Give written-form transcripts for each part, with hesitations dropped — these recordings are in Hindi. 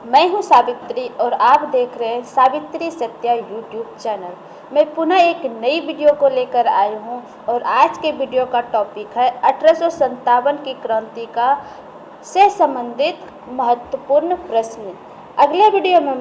मैं हूं सावित्री और आप देख रहे हैं सावित्री सत्या यूट्यूब चैनल। मैं पुनः एक नई वीडियो को लेकर आई हूं और आज के वीडियो का टॉपिक है 1857 की क्रांति का से संबंधित महत्वपूर्ण प्रश्न। अगले वीडियो में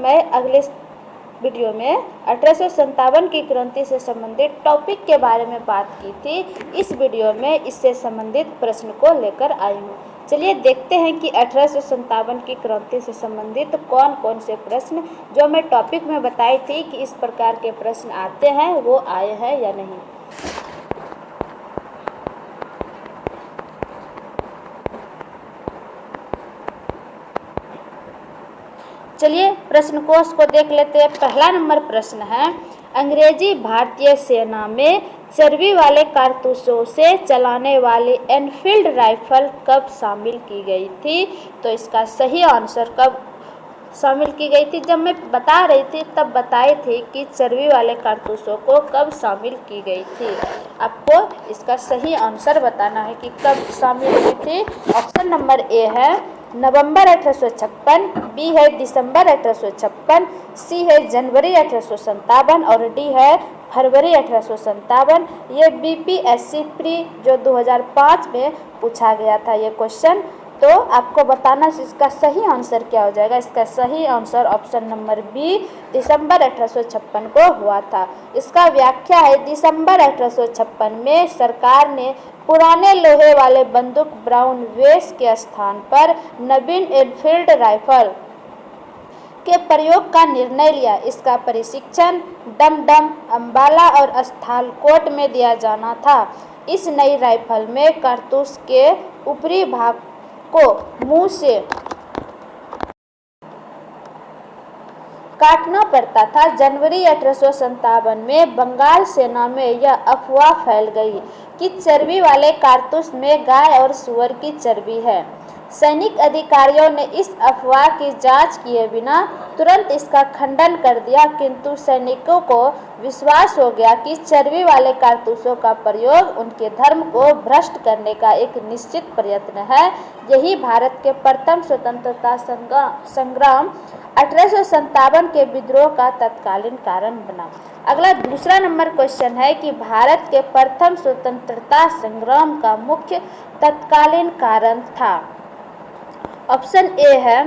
1857 की क्रांति से संबंधित टॉपिक के बारे में बात की थी। इस वीडियो में इससे संबंधित प्रश्न को लेकर आई हूँ। चलिए देखते हैं कि 1857 की क्रांति से संबंधित कौन कौन से प्रश्न जो मैं टॉपिक में बताई थी कि इस प्रकार के प्रश्न आते हैं वो आए हैं या नहीं। चलिए प्रश्न कोश को देख लेते हैं। पहला नंबर प्रश्न है, अंग्रेजी भारतीय सेना में चर्बी वाले कारतूसों से चलाने वाली एनफील्ड राइफल कब शामिल की गई थी? तो इसका सही आंसर कब शामिल की गई थी? जब मैं बता रही थी तब बताई थी कि चर्बी वाले कारतूसों को कब शामिल की गई थी। आपको इसका सही आंसर बताना है कि कब शामिल हुई थी। ऑप्शन नंबर ए है नवंबर 1856, बी है दिसंबर 1856, सी है जनवरी 1857 और डी है फरवरी 1857। ये बीपीएससी प्री जो 2005 में पूछा गया था ये क्वेश्चन। तो आपको बताना इसका सही आंसर क्या हो जाएगा। इसका सही आंसर ऑप्शन नंबर बी दिसंबर 1856 को हुआ था। इसका व्याख्या है, दिसंबर 1856 में सरकार ने पुराने लोहे वाले बंदूक ब्राउन वेस के स्थान पर नवीन एनफील्ड राइफल के प्रयोग का निर्णय लिया। इसका प्रशिक्षण डमडम, अंबाला और स्थालकोट में दिया जाना था। इस नई राइफल में कारतूस के ऊपरी भाग को मुंह से काटना पड़ता था। जनवरी 1857 में बंगाल सेना में यह अफवाह फैल गई कि चर्बी वाले कारतूस में गाय और सूअर की चर्बी है। सैनिक अधिकारियों ने इस अफवाह की जांच किए बिना तुरंत इसका खंडन कर दिया, किंतु सैनिकों को विश्वास हो गया कि चर्बी वाले कारतूसों का प्रयोग उनके धर्म को भ्रष्ट करने का एक निश्चित प्रयत्न है। यही भारत के प्रथम स्वतंत्रता संग्राम 1857 के विद्रोह का तत्कालीन कारण बना। अगला दूसरा नंबर क्वेश्चन है कि भारत के प्रथम स्वतंत्रता संग्राम का मुख्य तत्कालीन कारण था। ऑप्शन ए है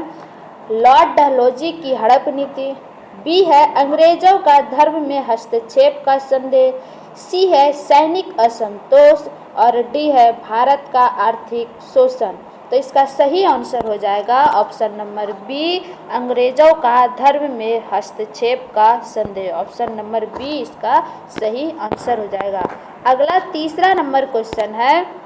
लॉर्ड डलहौजी की हड़प नीति, बी है अंग्रेजों का धर्म में हस्तक्षेप का संदेह, सी है सैनिक असंतोष और डी है भारत का आर्थिक शोषण। तो इसका सही आंसर हो जाएगा ऑप्शन नंबर बी अंग्रेजों का धर्म में हस्तक्षेप का संदेह। ऑप्शन नंबर बी इसका सही आंसर हो जाएगा। अगला तीसरा नंबर क्वेश्चन है,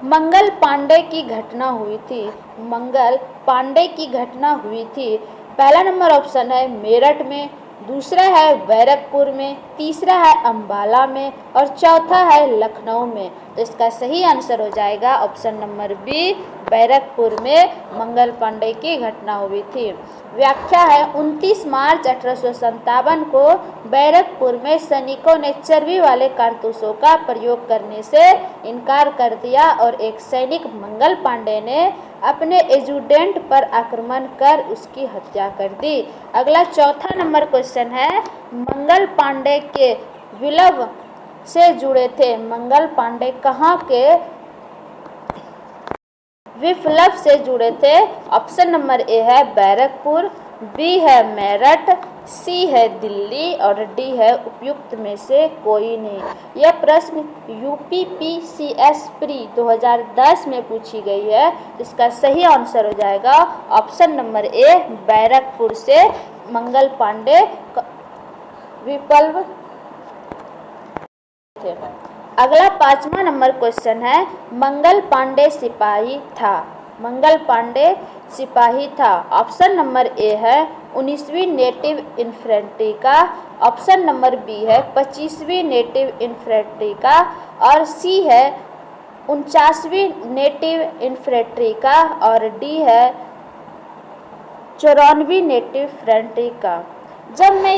मंगल पांडे की घटना हुई थी। मंगल पांडे की घटना हुई थी। पहला नंबर ऑप्शन है मेरठ में, दूसरा है बैरकपुर में, तीसरा है अंबाला में और चौथा है लखनऊ में। तो इसका सही आंसर हो जाएगा ऑप्शन नंबर बी बैरकपुर में मंगल पांडे की घटना हुई थी। व्याख्या है, 29 मार्च 1857 को बैरकपुर में सैनिकों ने चर्बी वाले कारतूसों का प्रयोग करने से इनकार कर दिया और एक सैनिक मंगल पांडे ने अपने एजुडेंट पर आक्रमण कर उसकी हत्या कर दी। अगला चौथा नंबर क्वेश्चन है, मंगल पांडे के विप्लव से जुड़े थे। मंगल पांडे कहाँ के विप्लव से जुड़े थे? ऑप्शन नंबर ए है बैरकपुर, बी है मेरठ, सी है दिल्ली और डी है उपयुक्त में से कोई नहीं। यह प्रश्न यूपीपीसीएस प्री 2010 में पूछी गई है। इसका सही आंसर हो जाएगा ऑप्शन नंबर ए बैरकपुर से मंगल पांडे विप्लव थे। अगला 5वां नंबर क्वेश्चन है, मंगल पांडे सिपाही था। मंगल पांडे सिपाही था। ऑप्शन नंबर ए है 19वीं नेटिव इन्फेंट्री का, ऑप्शन नंबर बी है 25वीं नेटिव इन्फेंट्री का और सी है 49वीं नेटिव इन्फेंट्री का और डी है 94वीं नेटिव इन्फेंट्री का। जब मैं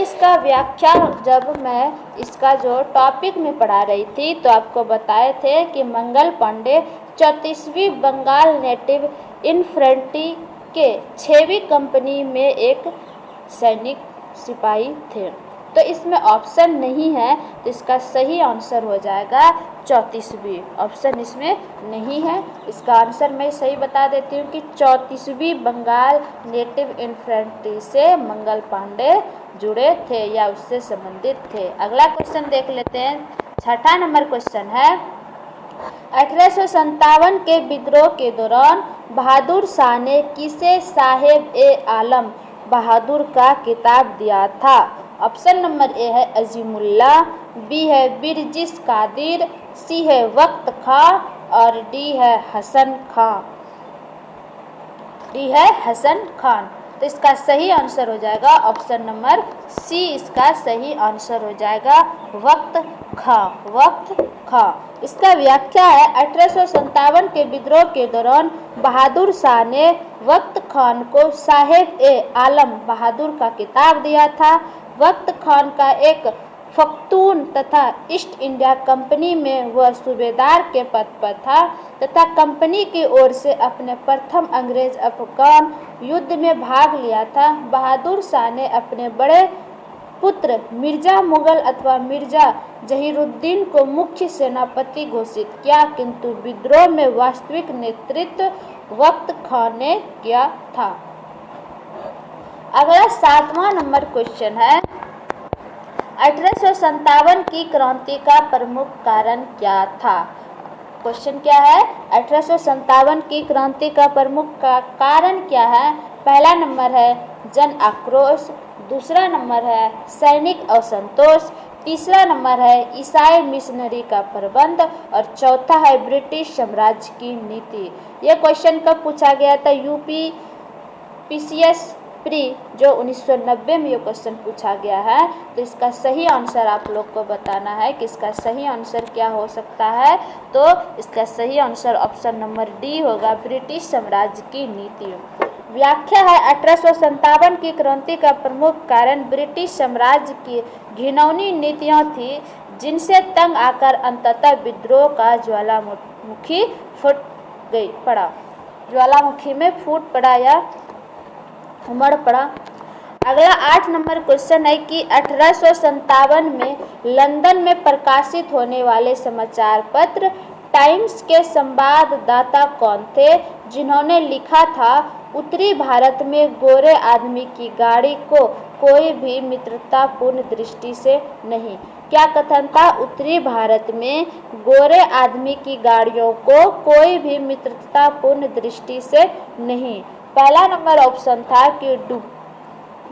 इसका जो टॉपिक में पढ़ा रही थी तो आपको बताए थे कि मंगल पांडे 34वीं बंगाल नेटिव इन्फेंट्री के 6वीं कंपनी में एक सैनिक सिपाही थे। तो इसमें ऑप्शन नहीं है, तो इसका सही आंसर हो जाएगा 34वीं। ऑप्शन इसमें नहीं है। इसका आंसर मैं सही बता देती हूँ कि 34वीं बंगाल नेटिव इन्फेंट्री से मंगल पांडे जुड़े थे या उससे संबंधित थे। अगला क्वेश्चन देख लेते हैं। 6ठा नंबर क्वेश्चन है, 1857 के विद्रोह के दौरान बहादुर शाह ने किसे साहेब ए आलम बहादुर का खिताब दिया था? ऑप्शन नंबर ए है अजीमुल्ला, बी है बिरजिस कादिर, सी है वक्त खां और डी है हसन खां। डी है हसन खान। तो इसका सही आंसर हो जाएगा ऑप्शन नंबर सी। इसका सही आंसर हो जाएगा वक्त खां। वक्त खां। इसका व्याख्या है 1857 के विद्रोह के दौरान बहादुर शाह ने वक्त खान को साहेब ए आलम बहादुर का खिताब दिया था। वक्त खान का एक पख्तून तथा ईस्ट इंडिया कंपनी में वह सूबेदार के पद पर था तथा कंपनी की ओर से अपने प्रथम अंग्रेज अफगान युद्ध में भाग लिया था। बहादुर शाह ने अपने बड़े पुत्र मिर्जा मुगल अथवा मिर्जा जहीरुद्दीन को मुख्य सेनापति घोषित किया, किंतु विद्रोह में वास्तविक नेतृत्व वक्त खान ने किया था। अगला 7वां नंबर क्वेश्चन है, 1857 की क्रांति का प्रमुख कारण क्या था? क्वेश्चन क्या है? 1857 की क्रांति का प्रमुख कारण क्या है? पहला नंबर है जन आक्रोश, दूसरा नंबर है सैनिक असंतोष, तीसरा नंबर है ईसाई मिशनरी का प्रबंध और चौथा है ब्रिटिश साम्राज्य की नीति। यह क्वेश्चन कब पूछा गया था? यूपी पीसीएस प्री जो 1990 में ये क्वेश्चन पूछा गया है। तो इसका सही आंसर आप लोग को बताना है कि इसका सही आंसर क्या हो सकता है। तो इसका सही आंसर ऑप्शन नंबर डी होगा, ब्रिटिश साम्राज्य की नीति। व्याख्या है 1857 की क्रांति का प्रमुख कारण ब्रिटिश साम्राज्य की घिनौनी नीतियां थी, जिनसे तंग आकर अंततः विद्रोह का ज्वालामुखी फूट पड़ा। ज्वालामुखी में फूट पड़ा या उमड़ पड़ा। अगला 8 नंबर क्वेश्चन है कि 1857 में लंदन में प्रकाशित होने वाले समाचार पत्र टाइम्स के संवाददाता कौन थे, जिन्होंने लिखा था उत्तरी भारत में गोरे आदमी की गाड़ी को कोई भी मित्रतापूर्ण दृष्टि से नहीं। क्या कथन था? उत्तरी भारत में गोरे आदमी की गाड़ियों को कोई भी मित्रतापूर्ण दृष्टि से नहीं। पहला नंबर ऑप्शन था कि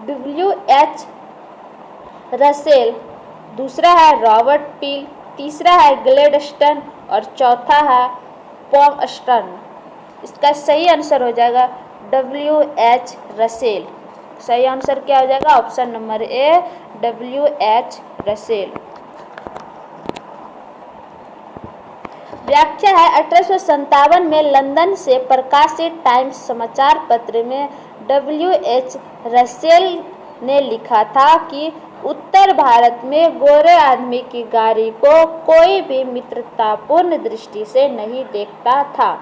W.H. रसेल, दूसरा है रॉबर्ट पील, तीसरा है ग्लेडस्टन और चौथा है पॉमस्टन। इसका सही आंसर हो जाएगा W.H. रसेल। सही आंसर क्या हो जाएगा? ऑप्शन नंबर ए W.H. रसेल। व्याख्या है 1857 में लंदन से प्रकाशित टाइम्स समाचार पत्र में W.H. रसेल ने लिखा था कि उत्तर भारत में गोरे आदमी की गाड़ी को कोई भी मित्रतापूर्ण दृष्टि से नहीं देखता था।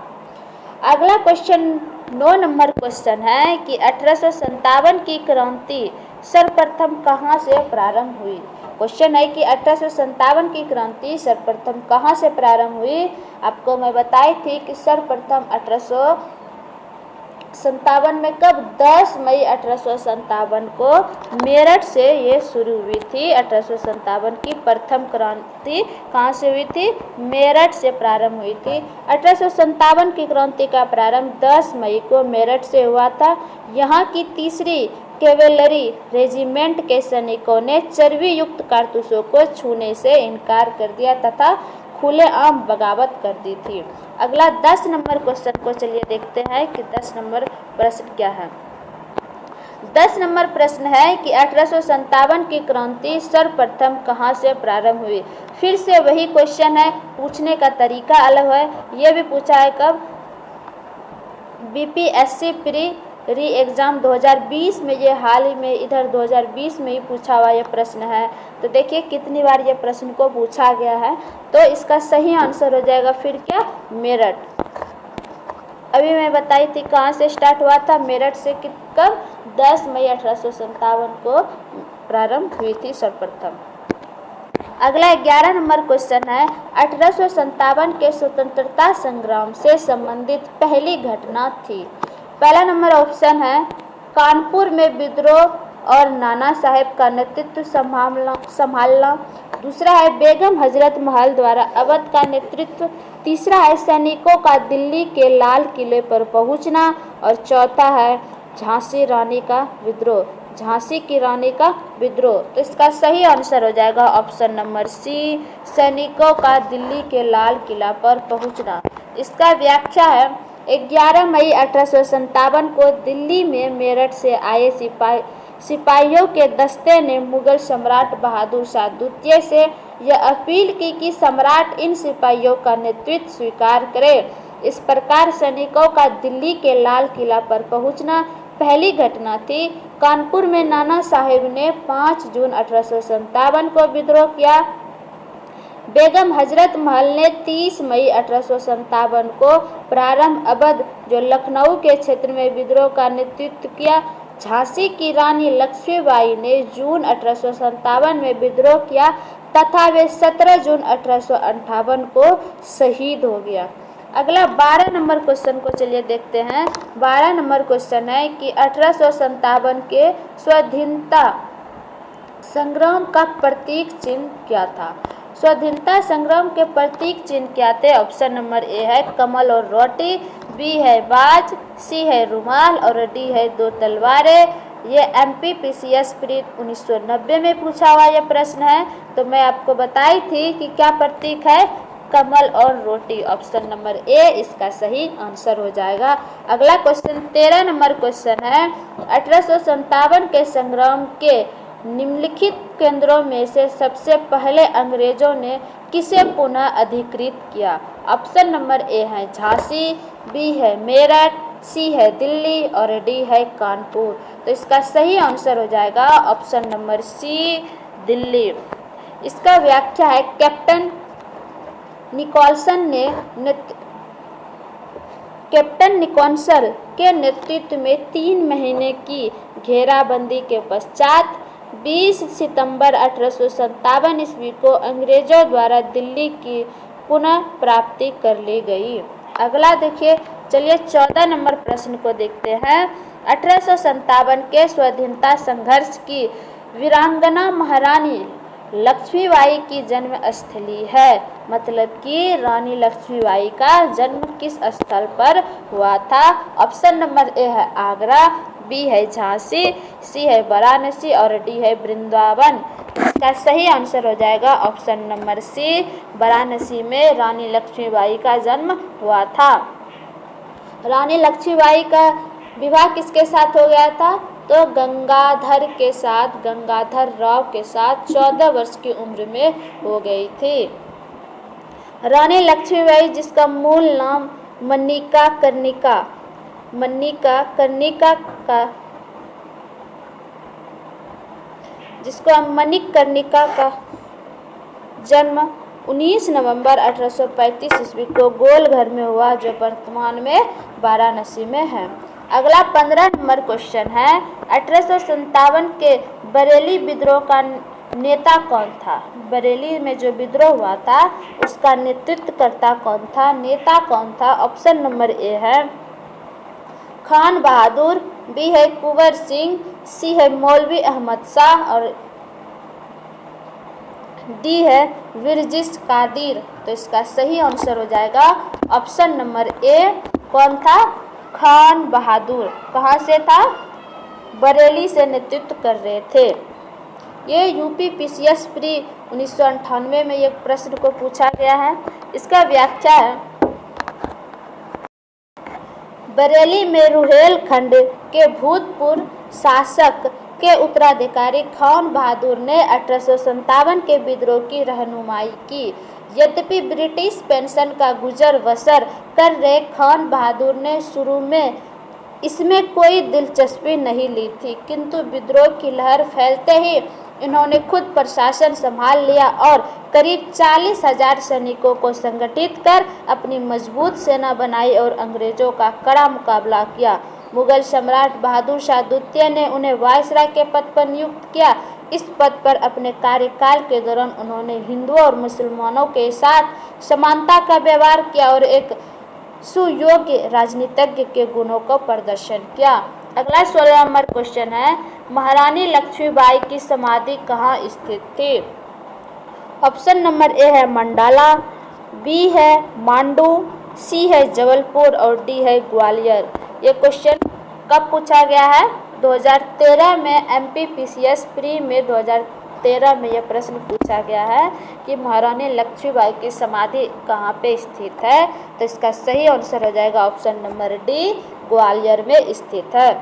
अगला क्वेश्चन 9 नंबर क्वेश्चन है कि 1857 की क्रांति सर्वप्रथम कहाँ से प्रारंभ हुई? क्वेश्चन है कि 1857 की क्रांति सर्वप्रथम कहाँ से प्रारंभ हुई? आपको मैं बताई थी कि सर्वप्रथम 1857 में कब? 10 मई 1857 को मेरठ से ये शुरू हुई थी। 1857 की प्रथम क्रांति कहाँ से हुई थी? मेरठ से प्रारंभ हुई थी। 1857 की क्रांति का प्रारंभ 10 मई को मेरठ से हुआ था। यहाँ की तीसरी कैवेलरी रेजिमेंट के सैनिकों ने चर्बी युक्त कारतूसों को छूने से इनकार कर दिया तथा खुलेआम बगावत कर दी थी। अगला 10 नंबर क्वेश्चन को चलिए देखते हैं कि 10 नंबर प्रश्न क्या है। 10 नंबर प्रश्न है कि 1857 की क्रांति सर्वप्रथम कहाँ से प्रारंभ हुई? फिर से वही क्वेश्चन है, पूछने का तरीका अलग है। यह भी पूछा है कब? बीपीएससी प्री री एग्ज़ाम 2020 में, ये हाल ही में इधर 2020 में ही पूछा हुआ ये प्रश्न है। तो देखिए कितनी बार ये प्रश्न को पूछा गया है। तो इसका सही आंसर हो जाएगा फिर क्या? मेरठ। अभी मैं बताई थी कहाँ से स्टार्ट हुआ था, मेरठ से। कब? 10 मई 1857 को प्रारंभ हुई थी सर्वप्रथम। अगला 11 नंबर क्वेश्चन है, 1857 के स्वतंत्रता संग्राम से संबंधित पहली घटना थी। पहला नंबर ऑप्शन है कानपुर में विद्रोह और नाना साहेब का नेतृत्व संभालना। दूसरा है बेगम हजरत महल द्वारा अवध का नेतृत्व। तीसरा है सैनिकों का दिल्ली के लाल किले पर पहुंचना। और चौथा है झांसी रानी का विद्रोह, झांसी की रानी का विद्रोह। तो इसका सही आंसर हो जाएगा ऑप्शन नंबर सी, सैनिकों का दिल्ली के लाल किला पर पहुंचना। इसका व्याख्या है 11 मई 1857 को दिल्ली में मेरठ से आए सिपाहियों के दस्ते ने मुगल सम्राट बहादुर शाह द्वितीय से यह अपील की कि सम्राट इन सिपाहियों का नेतृत्व स्वीकार करे। इस प्रकार सैनिकों का दिल्ली के लाल किला पर पहुंचना पहली घटना थी। कानपुर में नाना साहेब ने 5 जून 1857 को विद्रोह किया। बेगम हजरत महल ने 30 मई 1857 को प्रारंभ अवध जो लखनऊ के क्षेत्र में विद्रोह का नेतृत्व किया। झांसी की रानी लक्ष्मीबाई ने जून 1857 में विद्रोह किया तथा वे 17 जून 1858 को शहीद हो गया। अगला 12 नंबर क्वेश्चन को चलिए देखते हैं। 12 नंबर क्वेश्चन है कि 1857 के स्वाधीनता संग्राम का प्रतीक चिन्ह क्या था? स्वाधीनता संग्राम के प्रतीक चिन्ह क्या थे? ऑप्शन नंबर ए है कमल और रोटी, बी है बाज, सी है रुमाल और डी है 2 तलवारें। ये MPPCS प्री 1990 में पूछा हुआ यह प्रश्न है। तो मैं आपको बताई थी कि क्या प्रतीक है, कमल और रोटी। ऑप्शन नंबर ए इसका सही आंसर हो जाएगा। अगला क्वेश्चन 13 नंबर क्वेश्चन है, 1857 के संग्राम के निम्नलिखित केंद्रों में से सबसे पहले अंग्रेजों ने किसे पुनः अधिकृत किया? ऑप्शन नंबर ए है झांसी, बी है मेरठ, सी है दिल्ली और डी है कानपुर। तो इसका सही आंसर हो जाएगा ऑप्शन नंबर सी, दिल्ली। इसका व्याख्या है कैप्टन निकोलसन के नेतृत्व में 3 महीने की घेराबंदी के पश्चात 20 सितंबर 1857 ईस्वी को अंग्रेजों द्वारा दिल्ली की पुनः प्राप्ति कर ली गई। अगला देखिए, चलिए 14 नंबर प्रश्न को देखते हैं। 1857 के स्वाधीनता संघर्ष की वीरांगना महारानी लक्ष्मीबाई की जन्म स्थली है। मतलब कि रानी लक्ष्मीबाई का जन्म किस स्थल पर हुआ था? ऑप्शन नंबर ए है आगरा, बी है झांसी, सी है वाराणसी और डी है वृंदावन। इसका सही आंसर हो जाएगा ऑप्शन नंबर सी, वाराणसी में रानी लक्ष्मीबाई का जन्म हुआ था। रानी लक्ष्मीबाई का विवाह किसके साथ हो गया था? तो गंगाधर राव के साथ 14 वर्ष की उम्र में हो गई थी। रानी लक्ष्मीबाई जिसका मूल नाम मनिका कर्णिका का जन्म 19 नवंबर 1835 ईस्वी को गोलघर में हुआ, जो वर्तमान में वाराणसी में है। अगला 15 नंबर क्वेश्चन है, 1857 के बरेली विद्रोह का नेता कौन था? बरेली में जो विद्रोह हुआ था उसका नेतृत्वकर्ता कौन था, नेता कौन था? ऑप्शन नंबर ए है खान बहादुर, बी है कुंवर सिंह, सी है मौलवी अहमद शाह और डी है विरजिस कादिर। तो इसका सही आंसर हो जाएगा ऑप्शन नंबर ए, कौन था? खान बहादुर। कहाँ से था? बरेली से नेतृत्व कर रहे थे। ये UPPCS प्री 1998 में एक प्रश्न को पूछा गया है। इसका व्याख्या है बरेली में रुहेलखंड के भूतपूर्व शासक के उत्तराधिकारी खान बहादुर ने 1857 के विद्रोह की रहनुमाई की। यद्यपि ब्रिटिश पेंशन का गुजर बसर कर रहे खान बहादुर ने शुरू में इसमें कोई दिलचस्पी नहीं ली थी, किंतु विद्रोह की लहर फैलते ही इन्होंने खुद प्रशासन संभाल लिया और करीब 40,000 सैनिकों को संगठित कर अपनी मजबूत सेना बनाई और अंग्रेजों का कड़ा मुकाबला किया। मुगल सम्राट बहादुर शाह द्वितीय ने उन्हें वायसराय के पद पर नियुक्त किया। इस पद पर अपने कार्यकाल के दौरान उन्होंने हिंदुओं और मुसलमानों के साथ समानता का व्यवहार किया और एक सुयोग्य राजनीतिज्ञ के गुणों का प्रदर्शन किया। अगला 16 नंबर क्वेश्चन है, महारानी लक्ष्मीबाई की समाधि कहाँ स्थित थी? ऑप्शन नंबर ए है मंडाला, बी है मांडू, सी है जबलपुर और डी है ग्वालियर। ये क्वेश्चन कब पूछा गया है? 2013 में MPPCS प्री में 2013 में यह प्रश्न पूछा गया है कि महारानी लक्ष्मीबाई की समाधि कहाँ पे स्थित है। तो इसका सही आंसर हो जाएगा ऑप्शन नंबर डी, ग्वालियर में स्थित है।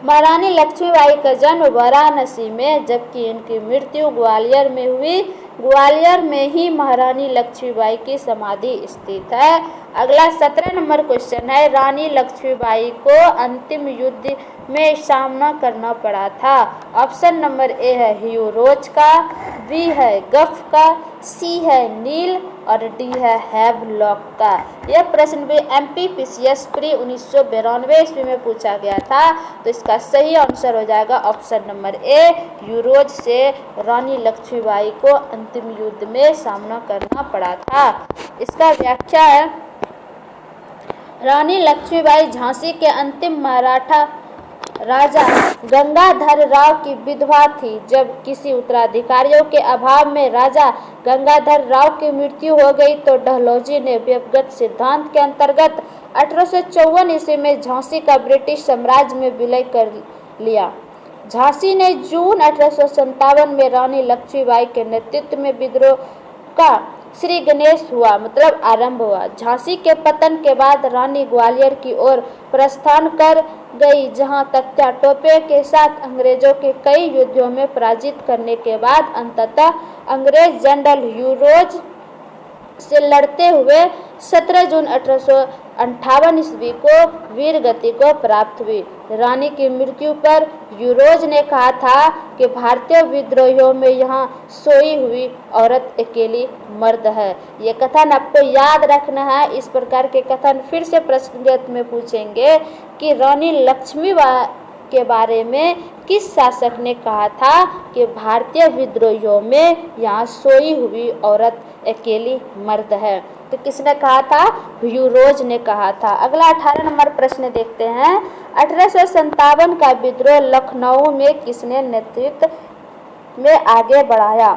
महारानी लक्ष्मीबाई का जन्म वाराणसी में जबकि इनकी मृत्यु ग्वालियर में हुई। ग्वालियर में ही महारानी लक्ष्मीबाई की समाधि स्थित है। अगला 17 नंबर क्वेश्चन है, रानी लक्ष्मीबाई को अंतिम युद्ध में सामना करना पड़ा था। ऑप्शन नंबर ए है ह्यूरोज का, बी है गफ का, सी है नील और डी है हैवलॉक का। यह प्रश्न भी MPPCS प्री 1992 ईस्वी में पूछा गया था। तो इसका सही आंसर हो जाएगा ऑप्शन नंबर ए, ह्यूरोज से रानी लक्ष्मीबाई को अंतिम युद्ध में सामना करना पड़ा था। इसका व्याख्या है, रानी लक्ष्मीबाई झांसी के अंतिम मराठा राजा गंगाधर राव की विधवा थी। जब किसी उत्तराधिकारियों के अभाव में राजा गंगाधर राव की मृत्यु हो गई तो डलहौजी ने व्यक्तिगत सिद्धांत के अंतर्गत 1854 ईस्वी में झांसी का ब्रिटिश साम्राज्य में विलय कर लिया। झांसी ने जून 1857 में रानी लक्ष्मीबाई के नेतृत्व में विद्रोह का श्री गणेश हुआ मतलब आरंभ हुआ। झांसी के पतन के बाद रानी ग्वालियर की ओर प्रस्थान कर गई, जहां तत्या टोपे के साथ अंग्रेजों के कई युद्धों में पराजित करने के बाद अंततः अंग्रेज जनरल ह्यूरोज से लड़ते हुए 17 जून 1858 ईस्वी को वीर गति को प्राप्त हुई। रानी की मृत्यु पर ह्यूरोज ने कहा था कि भारतीय विद्रोहियों में यहाँ सोई हुई औरत अकेली मर्द है। ये कथन आपको याद रखना है। इस प्रकार के कथन फिर से प्रश्न में पूछेंगे कि रानी लक्ष्मीबाई के बारे में किस शासक ने कहा था कि भारतीय विद्रोहियों में यहाँ सोई हुई औरत अकेली मर्द है। तो किसने कहा था? ह्यूरोज ने कहा था। अगला 18 नंबर प्रश्न देखते हैं, 1857 का विद्रोह लखनऊ में किसने नेतृत्व में आगे बढ़ाया?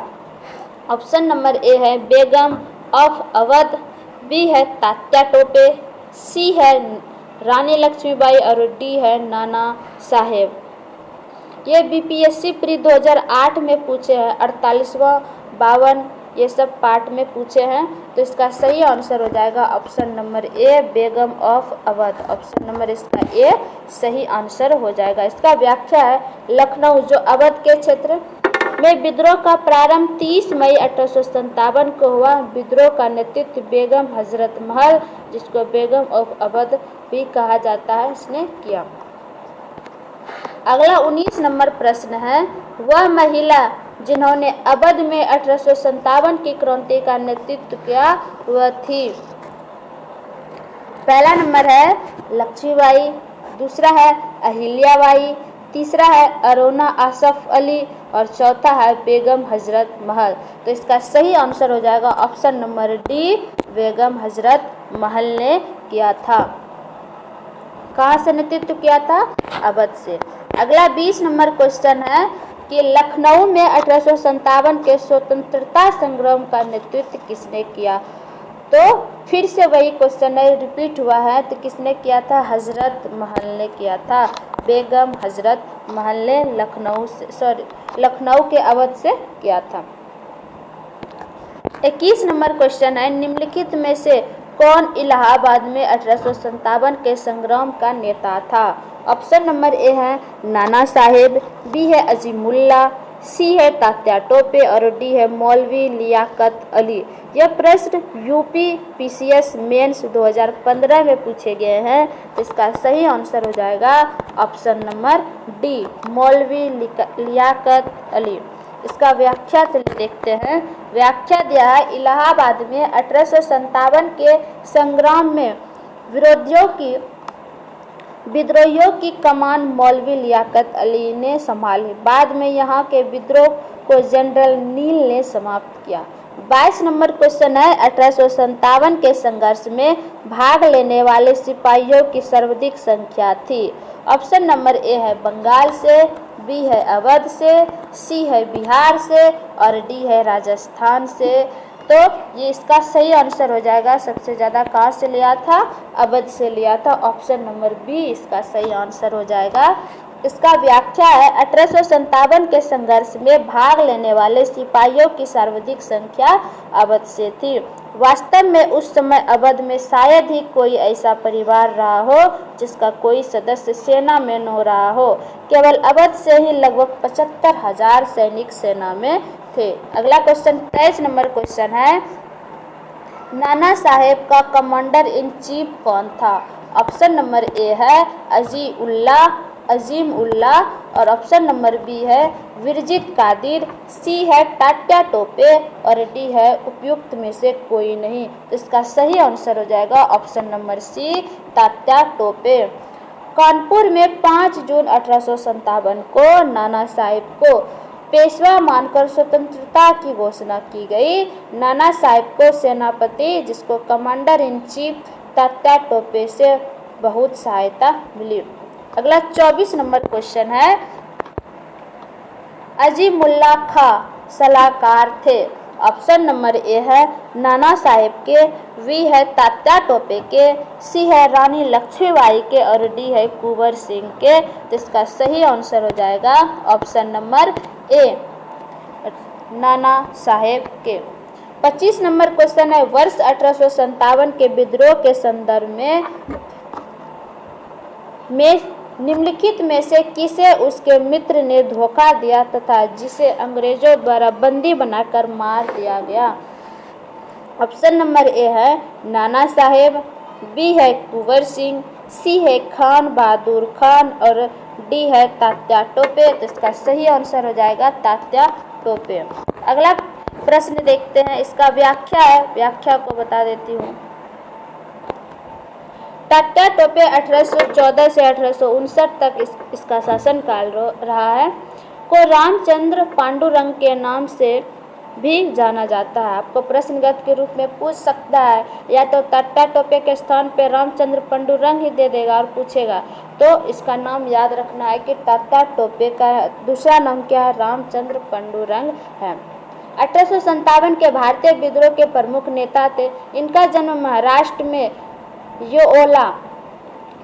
ऑप्शन नंबर ए है बेगम ऑफ अवध, बी है तात्या टोपे, सी है रानी लक्ष्मीबाई और डी है नाना साहेब। ये BPSC प्री 2008 में पूछे हैं, 48वां 52 ये सब पार्ट में पूछे हैं। तो इसका सही आंसर हो जाएगा option number A Begum of Awadh. Option number इसका ए सही आंसर हो जाएगा। इसका व्याख्या है, लखनऊ जो अवध के क्षेत्र में विद्रोह का प्रारंभ 30 मई 1857 को हुआ। विद्रोह का नेतृत्व बेगम हजरत महल, जिसको बेगम ऑफ अवध भी कहा जाता है, इसने किया। अगला 19 नंबर प्रश्न है, वह महिला जिन्होंने अवध में 1857 की क्रांति का नेतृत्व किया वह थी। पहला नंबर है लक्ष्मीबाई, दूसरा है अहिल्याबाई, तीसरा है अरोना आसफ अली और चौथा है बेगम हजरत महल। तो इसका सही आंसर हो जाएगा option number D Begum Hazrat Mahal ने किया था। कहाँ से नेतृत्व किया था? अवध से। अगला 20 नंबर क्वेश्चन है कि लखनऊ में 1857 के स्वतंत्रता संग्राम का नेतृत्व किसने किया? तो फिर से वही क्वेश्चन रिपीट हुआ है। तो किसने किया था? हजरत महल ने किया था। बेगम हजरत महल ने लखनऊ के अवध से किया था। 21 नंबर क्वेश्चन है, निम्नलिखित में से कौन इलाहाबाद में 1857 के संग्राम का नेता था? ऑप्शन नंबर ए है नाना साहेब, बी है अजीमुल्ला, सी है तात्या टोपे और डी है मौलवी लियाकत अली। यह प्रश्न यूपी पीसीएस मेंस 2015 में पूछे गए हैं। तो इसका सही आंसर हो जाएगा ऑप्शन नंबर डी, मौलवी लियाकत अली। इसका व्याख्या देखते हैं। व्याख्या दिया है, इलाहाबाद में 1857 के संग्राम में विद्रोहियों की कमान मौलवी लियाकत अली ने संभाली। बाद में यहाँ के विद्रोह को जनरल नील ने समाप्त किया। 22 नंबर क्वेश्चन है, 1857 के संघर्ष में भाग लेने वाले सिपाहियों की सर्वाधिक संख्या थी। ऑप्शन नंबर ए है बंगाल से, बी है अवध से, सी है बिहार से और डी है राजस्थान से। तो ये इसका सही आंसर हो जाएगा। सबसे ज़्यादा कहाँ से लिया था? अवध से लिया था। ऑप्शन नंबर बी इसका सही आंसर हो जाएगा। इसका व्याख्या है, 1857 के संघर्ष में भाग लेने वाले सिपाहियों की सर्वाधिक संख्या अवध से थी। वास्तव में उस समय अवध में शायद ही कोई ऐसा परिवार रहा हो जिसका कोई सदस्य सेना में न रहा हो। केवल अवध से ही लगभग 75,000 सैनिक सेना में थे। अगला क्वेश्चन 23 नंबर क्वेश्चन है, नाना साहेब का कमांडर इन चीफ कौन था? ऑप्शन नंबर ए है अजीम उल्लाह और ऑप्शन नंबर बी है विरजित कादिर, सी है तात्या टोपे और डी है उपयुक्त में से कोई नहीं। तो इसका सही आंसर हो जाएगा option number C, Tatya Tope. Kanpur में 5 जून 1857 को नाना साहेब को पेशवा मानकर स्वतंत्रता की घोषणा की गई। नाना साहेब को सेनापति, जिसको commander in chief Tatya Tope से बहुत सहायता मिली। अगला 24 नंबर क्वेश्चन है, अजीमुल्लाह खां सलाहकार थे। ऑप्शन नंबर ए है नाना साहेब के, बी है तात्या टोपे के, सी है रानी लक्ष्मीबाई के और डी है कुंवर सिंह के। तो इसका सही आंसर हो जाएगा ऑप्शन नंबर ए, नाना साहेब के। 25 नंबर क्वेश्चन है, वर्ष 1857 के विद्रोह के संदर्भ में निम्नलिखित में से किसे उसके मित्र ने धोखा दिया तथा जिसे अंग्रेजों द्वारा बंदी बनाकर मार दिया गया? ऑप्शन नंबर ए है नाना साहेब, बी है कुंवर सिंह, सी है खान बहादुर खान और डी है तात्या टोपे। तो इसका सही आंसर हो जाएगा तात्या टोपे। अगला प्रश्न देखते हैं, इसका व्याख्या है, व्याख्या को बता देती हूँ। तात्या टोपे 1814 से 1859 तक इसका शासनकाल रहा है। को रामचंद्र पांडुरंग के नाम से भी जाना जाता है। आपको प्रश्नगत के रूप में पूछ सकता है, या तो तात्या टोपे के स्थान पे रामचंद्र पांडुरंग ही दे देगा और पूछेगा। तो इसका नाम याद रखना है कि तात्या टोपे का दूसरा नाम क्या है? रामचंद्र पांडुरंग है। 1857 के भारतीय विद्रोह के प्रमुख नेता थे। इनका जन्म महाराष्ट्र में योओला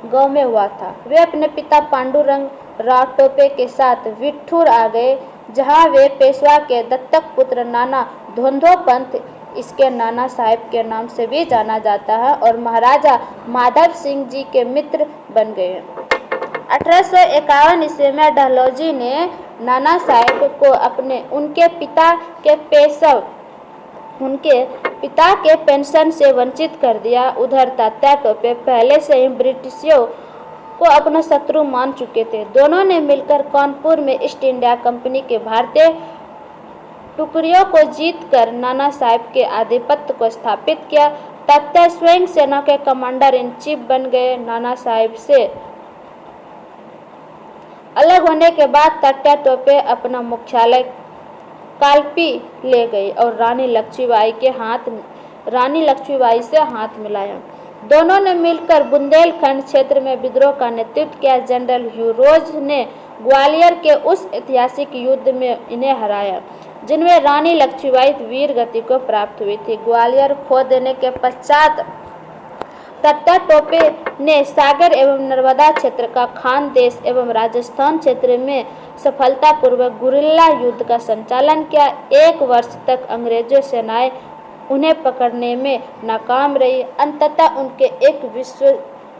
गांव में हुआ था। वे अपने पिता पांडुरंग राव टोपे के साथ विठूर आ गए, जहां वे पेशवा के दत्तक पुत्र नाना धोंधो पंत, इसके नाना साहेब के नाम से भी जाना जाता है, और महाराजा माधव सिंह जी के मित्र बन गए। 1851 ईस्वी में डलहौजी ने नाना साहेब को उनके पिता के पेंशन से वंचित कर दिया। उधर तात्या टोपे पहले से ही ब्रिटिशों को अपना शत्रु मान चुके थे। दोनों ने मिलकर कानपुर में ईस्ट इंडिया कंपनी के भारतीय टुकड़ियों को जीतकर नाना साहेब के आधिपत्य को स्थापित किया। तात्या स्वयं सेना के कमांडर इन चीफ बन गए। नाना साहेब से अलग होने के बाद तात्या टोपे अपना मुख्यालय कालपी ले गई और रानी लक्ष्मीबाई से हाथ मिलाया। दोनों ने मिलकर बुंदेलखंड क्षेत्र में विद्रोह का नेतृत्व किया। जनरल ह्यूरोज ने ग्वालियर के उस ऐतिहासिक युद्ध में इन्हें हराया, जिनमें रानी लक्ष्मीबाई वीर गति को प्राप्त हुई थी। ग्वालियर खो देने के पश्चात तात्या टोपे ने सागर एवं नर्मदा क्षेत्र का खानदेश एवं राजस्थान क्षेत्र में सफलतापूर्वक गुरिल्ला युद्ध का संचालन किया। 1 वर्ष तक अंग्रेजों सेनाएं उन्हें पकड़ने में नाकाम रही। अंततः उनके एक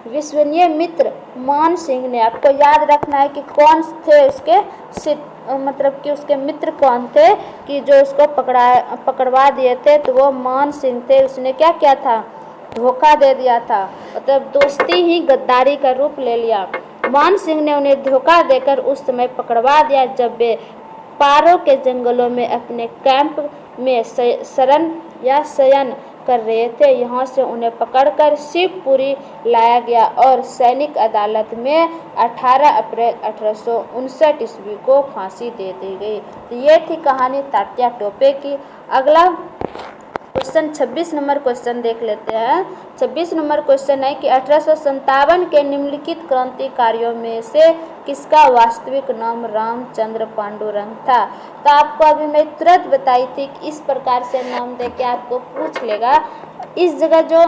विश्वसनीय मित्र मान सिंह ने, आपको याद रखना है कि कौन थे उसके मतलब कि उसके मित्र कौन थे कि जो उसको पकड़वा दिए थे, तो वो मान सिंह थे। उसने क्या किया था, धोखा दे दिया था, मतलब दोस्ती ही गद्दारी का रूप ले लिया। मान सिंह ने उन्हें धोखा देकर उस समय पकड़वा दिया जब वे पारो के जंगलों में अपने कैंप में शयन कर रहे थे। यहाँ से उन्हें पकड़कर शिवपुरी लाया गया और सैनिक अदालत में 18 अप्रैल 1859 ईस्वी को फांसी दे दी गई। तो ये थी कहानी तात्या टोपे की। अगला क्वेश्चन 26 नंबर क्वेश्चन देख लेते हैं। 26 नंबर क्वेश्चन है कि 1857 के निम्नलिखित क्रांतिकारियों में से किसका वास्तविक नाम रामचंद्र पांडुरंग था। तो आपको अभी मैं तुरंत बताई थी कि इस प्रकार से नाम दे के आपको पूछ लेगा। इस जगह जो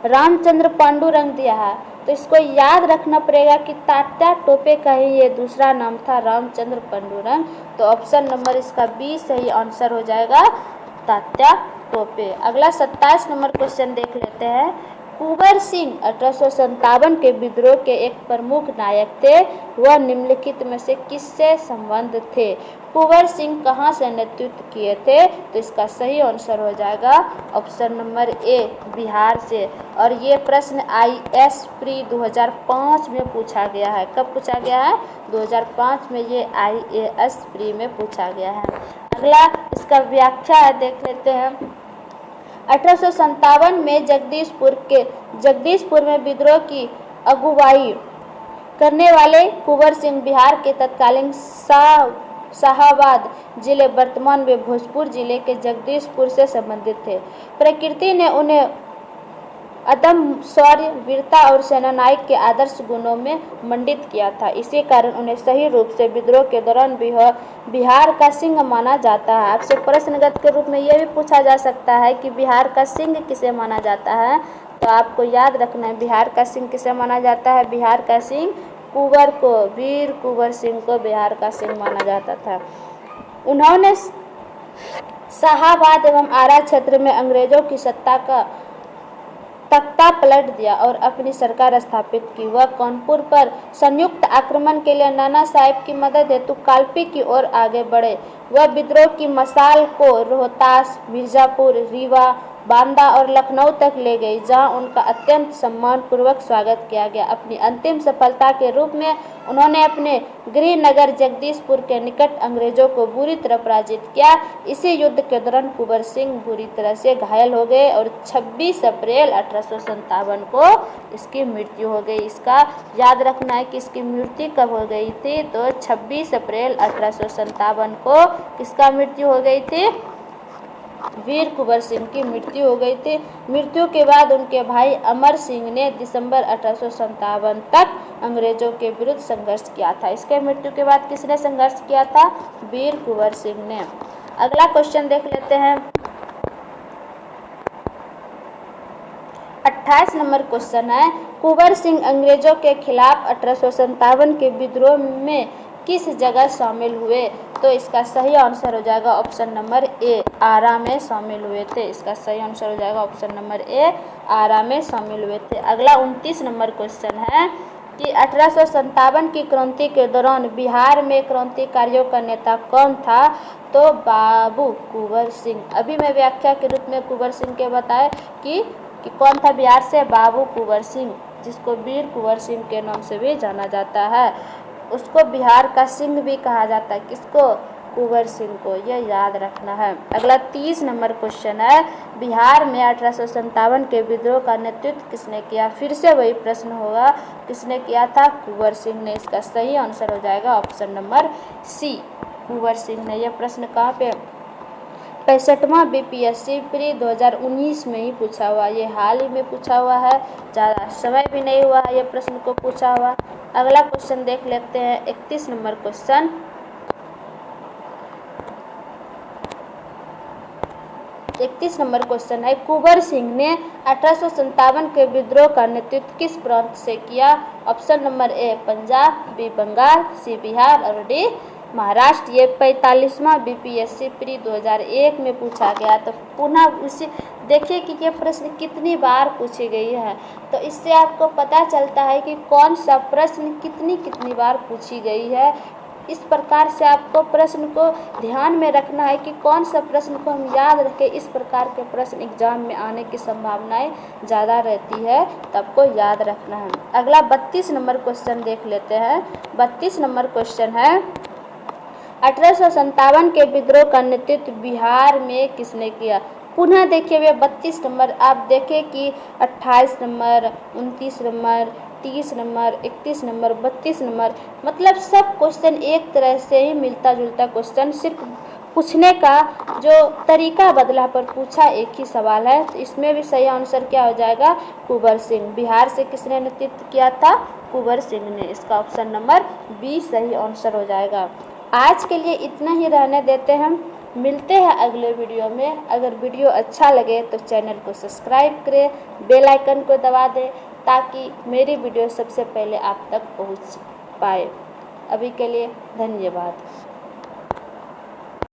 रामचंद्र पांडुरंग दिया है, तो इसको याद रखना पड़ेगा कि तात्या टोपे का ही ये दूसरा नाम था, रामचंद्र पांडुरंग। तो ऑप्शन नंबर इसका बी सही आंसर हो जाएगा, तात्या टोपे। अगला 27 नंबर क्वेश्चन देख लेते हैं। कुंवर सिंह 1857 के विद्रोह के एक प्रमुख नायक थे, वह निम्नलिखित में से किससे संबंध थे। कुंवर सिंह कहाँ से नेतृत्व किए थे, तो इसका सही आंसर हो जाएगा ऑप्शन नंबर ए, बिहार से। और ये प्रश्न IAS प्री 2005 में पूछा गया है। कब पूछा गया है, 2005 में ये IAS प्री में पूछा गया है। अगला इसका व्याख्या है, देख लेते हैं। 1857 में जगदीशपुर में विद्रोह की अगुवाई करने वाले कुंवर सिंह बिहार के तत्कालीन शाहाबाद जिले, वर्तमान में भोजपुर जिले के जगदीशपुर से संबंधित थे। प्रकृति ने उन्हें अदम शौर्य, वीरता और सेनानायक के आदर्श गुणों में मंडित किया था। इसी कारण उन्हें सही रूप से विद्रोह के दौरान बिहार का सिंह माना जाता है। आपसे प्रश्नगत के रूप में यह भी पूछा जा सकता है कि बिहार का सिंह किसे माना जाता है, तो आपको याद रखना है बिहार का सिंह किसे माना जाता है। बिहार का सिंह कुंवर को, वीर कुंवर सिंह को बिहार का सिंह माना जाता था। उन्होंने शाहाबाद एवं आरा क्षेत्र में अंग्रेजों की सत्ता का तख्ता पलट दिया और अपनी सरकार स्थापित की। वह कानपुर पर संयुक्त आक्रमण के लिए नाना साहेब की मदद हेतु कालपी की ओर आगे बढ़े। वह विद्रोह की मशाल को रोहतास, मिर्जापुर, रीवा, बांदा और लखनऊ तक ले गई, जहां उनका अत्यंत सम्मानपूर्वक स्वागत किया गया। अपनी अंतिम सफलता के रूप में उन्होंने अपने गृह नगर जगदीशपुर के निकट अंग्रेजों को बुरी तरह पराजित किया। इसी युद्ध के दौरान कुंवर सिंह बुरी तरह से घायल हो गए और 26 अप्रैल 1857 को इसकी मृत्यु हो गई। इसका याद रखना है कि इसकी मृत्यु कब हो गई थी, तो 26 अप्रैल 1857 को किसका मृत्यु हो गई थी, वीर कुंवर सिंह की मृत्यु हो गई थी। मृत्यु के बाद उनके भाई अमर सिंह ने दिसंबर 1857 तक अंग्रेजों के विरुद्ध संघर्ष किया था। इसके मृत्यु के बाद किसने संघर्ष किया था, वीर कुंवर सिंह ने। अगला क्वेश्चन देख लेते हैं। 28 नंबर क्वेश्चन है, कुंवर सिंह अंग्रेजों के खिलाफ 1857 के विद्रोह में किस जगह शामिल हुए, तो इसका सही आंसर हो जाएगा ऑप्शन नंबर ए, आरा में शामिल हुए थे। इसका सही आंसर हो जाएगा ऑप्शन नंबर ए, आरा में शामिल हुए थे। अगला 29 नंबर क्वेश्चन है कि 1857 की क्रांति के दौरान बिहार में क्रांतिकारियों का नेता कौन था, तो बाबू कुंवर सिंह। अभी मैं व्याख्या के रूप में कुंवर सिंह के बताए कि कौन था बिहार से, बाबू कुंवर सिंह, जिसको वीर कुंवर सिंह के नाम से भी जाना जाता है। उसको बिहार का सिंह भी कहा जाता है, किसको, कुंवर सिंह को, यह याद रखना है। अगला 30 नंबर क्वेश्चन है, बिहार में 1857 के विद्रोह का नेतृत्व किसने किया। फिर से वही प्रश्न होगा, किसने किया था, कुंवर सिंह ने। इसका सही आंसर हो जाएगा ऑप्शन नंबर सी, कुंवर सिंह ने। यह प्रश्न कहाँ पे, 65वां BPSC प्री 2019 में ही पूछा हुआ, ये हाल ही में पूछा हुआ है, ज़्यादा समय भी नहीं हुआ है ये प्रश्न को पूछा हुआ। अगला क्वेश्चन देख लेते हैं, 31 नंबर क्वेश्चन। 31 नंबर क्वेश्चन है, कुंवर सिंह ने 1857 के विद्रोह का नेतृत्व किस प्रांत से किया। Option number A, Punjab, B, Bengal, C, Bihar और डी, महाराष्ट्र। ये 45वां BPSC प्री 2001 में पूछा गया। तो पुनः उसी देखिए कि ये प्रश्न कितनी बार पूछी गई है, तो इससे आपको पता चलता है कि कौन सा प्रश्न कितनी बार पूछी गई है। इस प्रकार से आपको प्रश्न को ध्यान में रखना है कि कौन सा प्रश्न को हम याद रखें। इस प्रकार के प्रश्न एग्जाम में आने की संभावनाएं ज़्यादा रहती है, तो आपको याद रखना है। अगला 32 नंबर क्वेश्चन देख लेते हैं। 32 नंबर क्वेश्चन है, 1857 के विद्रोह का नेतृत्व बिहार में किसने किया। पुनः देखिए वे 32 नंबर, आप देखें कि 28 number, 29 number, 30 number, 31 number, 32 number, मतलब सब क्वेश्चन एक तरह से ही मिलता जुलता क्वेश्चन, सिर्फ पूछने का जो तरीका बदला पर पूछा एक ही सवाल है। तो इसमें भी सही आंसर क्या हो जाएगा, कुंवर सिंह। बिहार से किसने नेतृत्व किया था, कुंवर सिंह ने। इसका ऑप्शन नंबर बी सही आंसर हो जाएगा। आज के लिए इतना ही रहने देते हैं, मिलते हैं अगले वीडियो में। अगर वीडियो अच्छा लगे तो चैनल को सब्सक्राइब करें, बेल आइकन को दबा दें ताकि मेरी वीडियो सबसे पहले आप तक पहुंच पाए। अभी के लिए धन्यवाद।